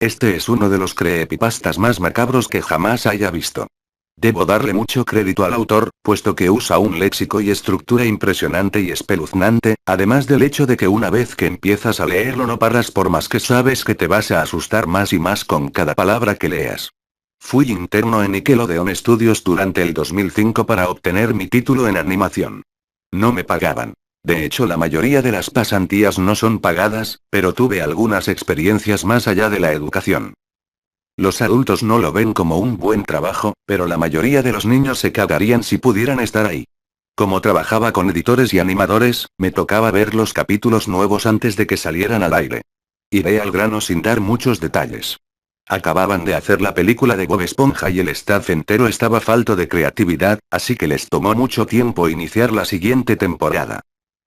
Este es uno de los creepypastas más macabros que jamás haya visto. Debo darle mucho crédito al autor, puesto que usa un léxico y estructura impresionante y espeluznante, además del hecho de que una vez que empiezas a leerlo no paras por más que sabes que te vas a asustar más y más con cada palabra que leas. Fui interno en Nickelodeon Studios durante el 2005 para obtener mi título en animación. No me pagaban. De hecho, la mayoría de las pasantías no son pagadas, pero tuve algunas experiencias más allá de la educación. Los adultos no lo ven como un buen trabajo, pero la mayoría de los niños se cagarían si pudieran estar ahí. Como trabajaba con editores y animadores, me tocaba ver los capítulos nuevos antes de que salieran al aire. Iré al grano sin dar muchos detalles. Acababan de hacer la película de Bob Esponja y el staff entero estaba falto de creatividad, así que les tomó mucho tiempo iniciar la siguiente temporada.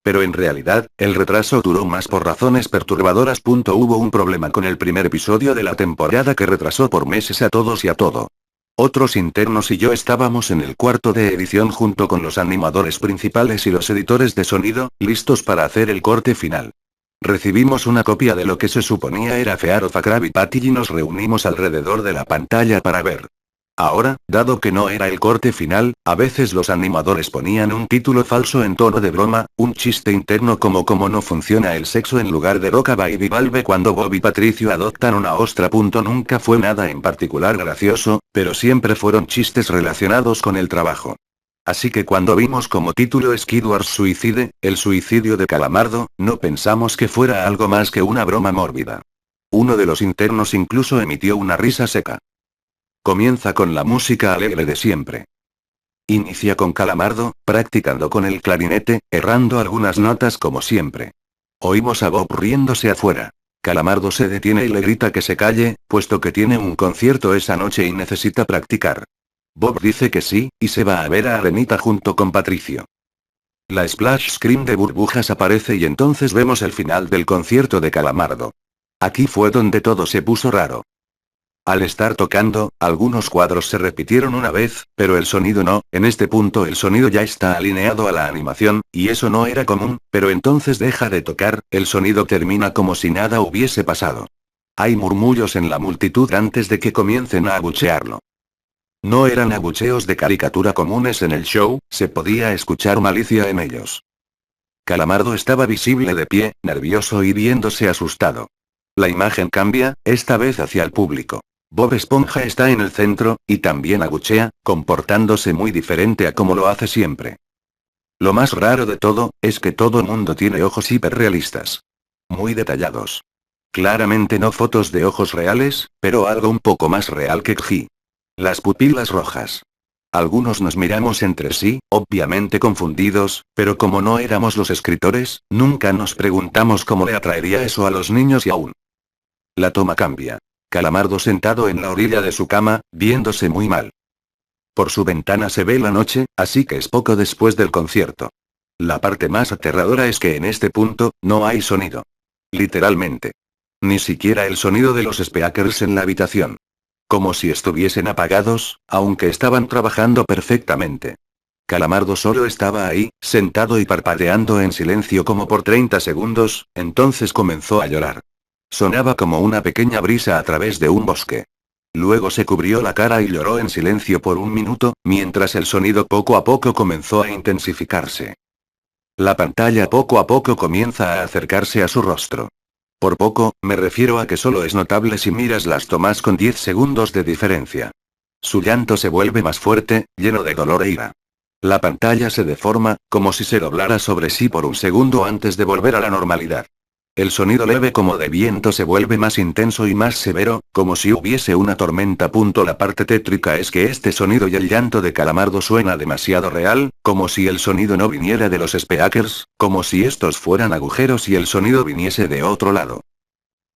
Pero en realidad, el retraso duró más por razones perturbadoras. Hubo un problema con el primer episodio de la temporada que retrasó por meses a todos y a todo. Otros internos y yo estábamos en el cuarto de edición junto con los animadores principales y los editores de sonido, listos para hacer el corte final. Recibimos una copia de lo que se suponía era Fear of a Krabby Patty y nos reunimos alrededor de la pantalla para ver. Ahora, dado que no era el corte final, a veces los animadores ponían un título falso en tono de broma, un chiste interno como cómo no funciona el sexo en lugar de Roca Baby Valve cuando Bob y Patricio adoptan una ostra. Nunca fue nada en particular gracioso, pero siempre fueron chistes relacionados con el trabajo. Así que cuando vimos como título Squidward Suicide, el suicidio de Calamardo, no pensamos que fuera algo más que una broma mórbida. Uno de los internos incluso emitió una risa seca. Comienza con la música alegre de siempre. Inicia con Calamardo, practicando con el clarinete, errando algunas notas como siempre. Oímos a Bob riéndose afuera. Calamardo se detiene y le grita que se calle, puesto que tiene un concierto esa noche y necesita practicar. Bob dice que sí, y se va a ver a Arenita junto con Patricio. La splash screen de burbujas aparece y entonces vemos el final del concierto de Calamardo. Aquí fue donde todo se puso raro. Al estar tocando, algunos cuadros se repitieron una vez, pero el sonido no. En este punto el sonido ya está alineado a la animación, y eso no era común, pero entonces deja de tocar, el sonido termina como si nada hubiese pasado. Hay murmullos en la multitud antes de que comiencen a abuchearlo. No eran abucheos de caricatura comunes en el show, se podía escuchar malicia en ellos. Calamardo estaba visible de pie, nervioso y viéndose asustado. La imagen cambia, esta vez hacia el público. Bob Esponja está en el centro, y también abuchea, comportándose muy diferente a como lo hace siempre. Lo más raro de todo, es que todo mundo tiene ojos hiperrealistas. Muy detallados. Claramente no fotos de ojos reales, pero algo un poco más real que G. Las pupilas rojas. Algunos nos miramos entre sí, obviamente confundidos, pero como no éramos los escritores, nunca nos preguntamos cómo le atraería eso a los niños y aún. La toma cambia. Calamardo sentado en la orilla de su cama, viéndose muy mal. Por su ventana se ve la noche, así que es poco después del concierto. La parte más aterradora es que en este punto, no hay sonido. Literalmente. Ni siquiera el sonido de los speakers en la habitación. Como si estuviesen apagados, aunque estaban trabajando perfectamente. Calamardo solo estaba ahí, sentado y parpadeando en silencio como por 30 segundos, entonces comenzó a llorar. Sonaba como una pequeña brisa a través de un bosque. Luego se cubrió la cara y lloró en silencio por un minuto, mientras el sonido poco a poco comenzó a intensificarse. La pantalla poco a poco comienza a acercarse a su rostro. Por poco, me refiero a que solo es notable si miras las tomas con 10 segundos de diferencia. Su llanto se vuelve más fuerte, lleno de dolor e ira. La pantalla se deforma, como si se doblara sobre sí por un segundo antes de volver a la normalidad. El sonido leve como de viento se vuelve más intenso y más severo, como si hubiese una tormenta. La parte tétrica es que este sonido y el llanto de Calamardo suena demasiado real, como si el sonido no viniera de los speakers, como si estos fueran agujeros y el sonido viniese de otro lado.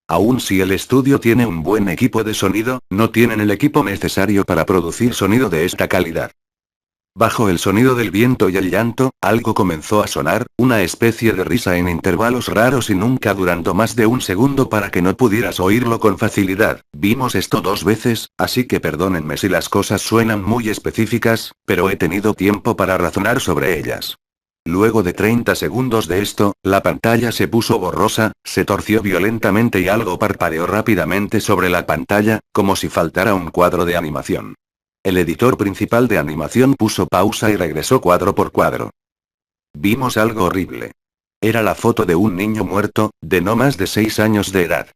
Aun si el estudio tiene un buen equipo de sonido, no tienen el equipo necesario para producir sonido de esta calidad. Bajo el sonido del viento y el llanto, algo comenzó a sonar, una especie de risa en intervalos raros y nunca durando más de un segundo para que no pudieras oírlo con facilidad. Vimos esto 2 veces, así que perdónenme si las cosas suenan muy específicas, pero he tenido tiempo para razonar sobre ellas. Luego de 30 segundos de esto, la pantalla se puso borrosa, se torció violentamente y algo parpadeó rápidamente sobre la pantalla, como si faltara un cuadro de animación. El editor principal de animación puso pausa y regresó cuadro por cuadro. Vimos algo horrible. Era la foto de un niño muerto, de no más de 6 años de edad.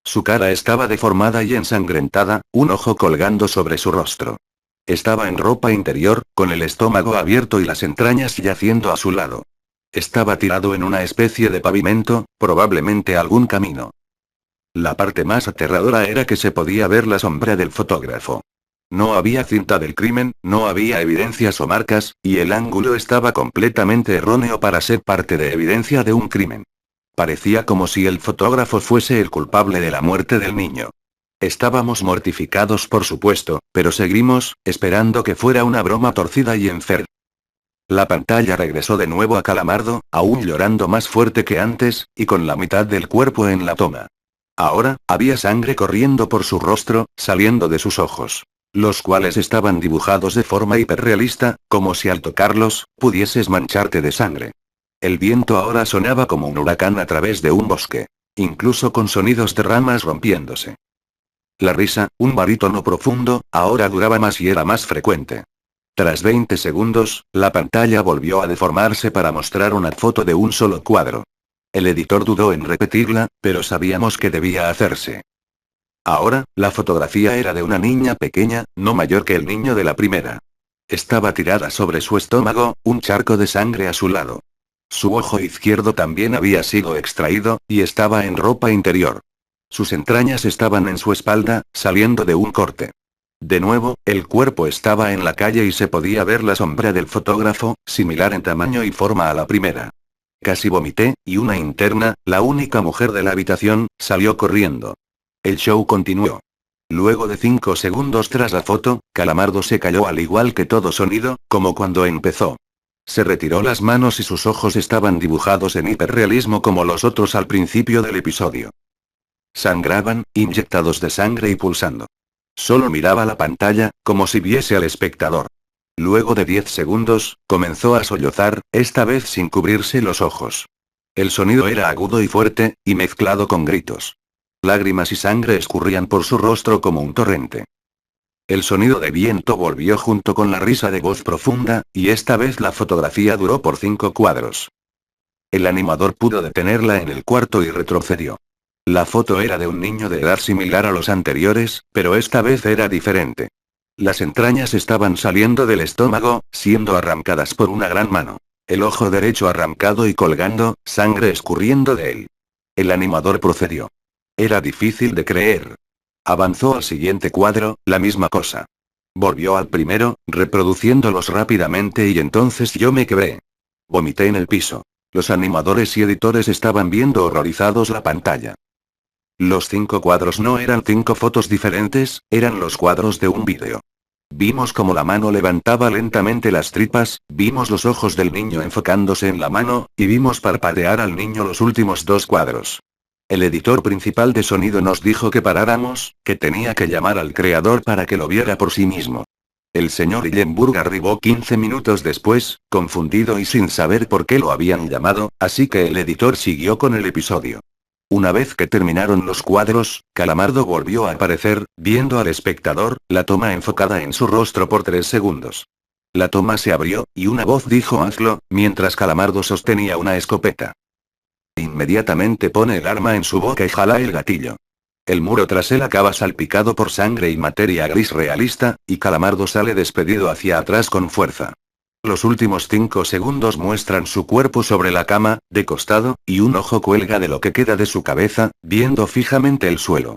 Su cara estaba deformada y ensangrentada, un ojo colgando sobre su rostro. Estaba en ropa interior, con el estómago abierto y las entrañas yaciendo a su lado. Estaba tirado en una especie de pavimento, probablemente algún camino. La parte más aterradora era que se podía ver la sombra del fotógrafo. No había cinta del crimen, no había evidencias o marcas, y el ángulo estaba completamente erróneo para ser parte de evidencia de un crimen. Parecía como si el fotógrafo fuese el culpable de la muerte del niño. Estábamos mortificados por supuesto, pero seguimos, esperando que fuera una broma torcida y enferma. La pantalla regresó de nuevo a Calamardo, aún llorando más fuerte que antes, y con la mitad del cuerpo en la toma. Ahora, había sangre corriendo por su rostro, saliendo de sus ojos, los cuales estaban dibujados de forma hiperrealista, como si al tocarlos, pudieses mancharte de sangre. El viento ahora sonaba como un huracán a través de un bosque, incluso con sonidos de ramas rompiéndose. La risa, un barítono profundo, ahora duraba más y era más frecuente. Tras 20 segundos, la pantalla volvió a deformarse para mostrar una foto de un solo cuadro. El editor dudó en repetirla, pero sabíamos que debía hacerse. Ahora, la fotografía era de una niña pequeña, no mayor que el niño de la primera. Estaba tirada sobre su estómago, un charco de sangre a su lado. Su ojo izquierdo también había sido extraído, y estaba en ropa interior. Sus entrañas estaban en su espalda, saliendo de un corte. De nuevo, el cuerpo estaba en la calle y se podía ver la sombra del fotógrafo, similar en tamaño y forma a la primera. Casi vomité, y una interna, la única mujer de la habitación, salió corriendo. El show continuó. Luego de 5 segundos tras la foto, Calamardo se calló al igual que todo sonido, como cuando empezó. Se retiró las manos y sus ojos estaban dibujados en hiperrealismo como los otros al principio del episodio. Sangraban, inyectados de sangre y pulsando. Solo miraba la pantalla, como si viese al espectador. Luego de 10 segundos, comenzó a sollozar, esta vez sin cubrirse los ojos. El sonido era agudo y fuerte, y mezclado con gritos. Lágrimas y sangre escurrían por su rostro como un torrente. El sonido de viento volvió junto con la risa de voz profunda, y esta vez la fotografía duró por 5 cuadros. El animador pudo detenerla en el cuarto y retrocedió. La foto era de un niño de edad similar a los anteriores, pero esta vez era diferente. Las entrañas estaban saliendo del estómago, siendo arrancadas por una gran mano. El ojo derecho arrancado y colgando, sangre escurriendo de él. El animador procedió. Era difícil de creer. Avanzó al siguiente cuadro, la misma cosa. Volvió al primero, reproduciéndolos rápidamente y entonces yo me quebré. Vomité en el piso. Los animadores y editores estaban viendo horrorizados la pantalla. Los 5 cuadros no eran 5 fotos diferentes, eran los cuadros de un vídeo. Vimos cómo la mano levantaba lentamente las tripas, vimos los ojos del niño enfocándose en la mano, y vimos parpadear al niño los últimos 2 cuadros. El editor principal de sonido nos dijo que paráramos, que tenía que llamar al creador para que lo viera por sí mismo. El señor Hillenburg arribó 15 minutos después, confundido y sin saber por qué lo habían llamado, así que el editor siguió con el episodio. Una vez que terminaron los cuadros, Calamardo volvió a aparecer, viendo al espectador, la toma enfocada en su rostro por 3 segundos. La toma se abrió, y una voz dijo hazlo, mientras Calamardo sostenía una escopeta. Inmediatamente pone el arma en su boca y jala el gatillo. El muro tras él acaba salpicado por sangre y materia gris realista, y Calamardo sale despedido hacia atrás con fuerza. Los últimos 5 segundos muestran su cuerpo sobre la cama, de costado, y un ojo cuelga de lo que queda de su cabeza, viendo fijamente el suelo.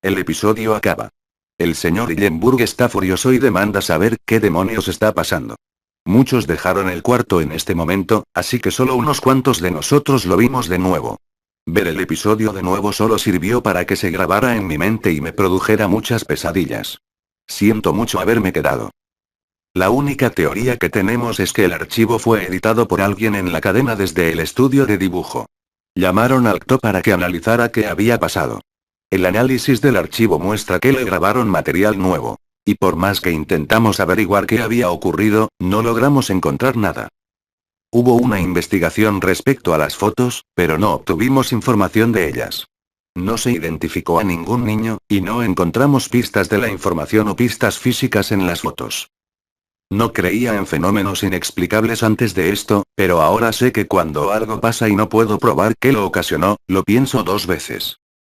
El episodio acaba. El señor Hillenburg está furioso y demanda saber qué demonios está pasando. Muchos dejaron el cuarto en este momento, así que solo unos cuantos de nosotros lo vimos de nuevo. Ver el episodio de nuevo solo sirvió para que se grabara en mi mente y me produjera muchas pesadillas. Siento mucho haberme quedado. La única teoría que tenemos es que el archivo fue editado por alguien en la cadena desde el estudio de dibujo. Llamaron al CTO para que analizara qué había pasado. El análisis del archivo muestra que le grabaron material nuevo. Y por más que intentamos averiguar qué había ocurrido, no logramos encontrar nada. Hubo una investigación respecto a las fotos, pero no obtuvimos información de ellas. No se identificó a ningún niño, y no encontramos pistas de la información o pistas físicas en las fotos. No creía en fenómenos inexplicables antes de esto, pero ahora sé que cuando algo pasa y no puedo probar qué lo ocasionó, lo pienso dos veces.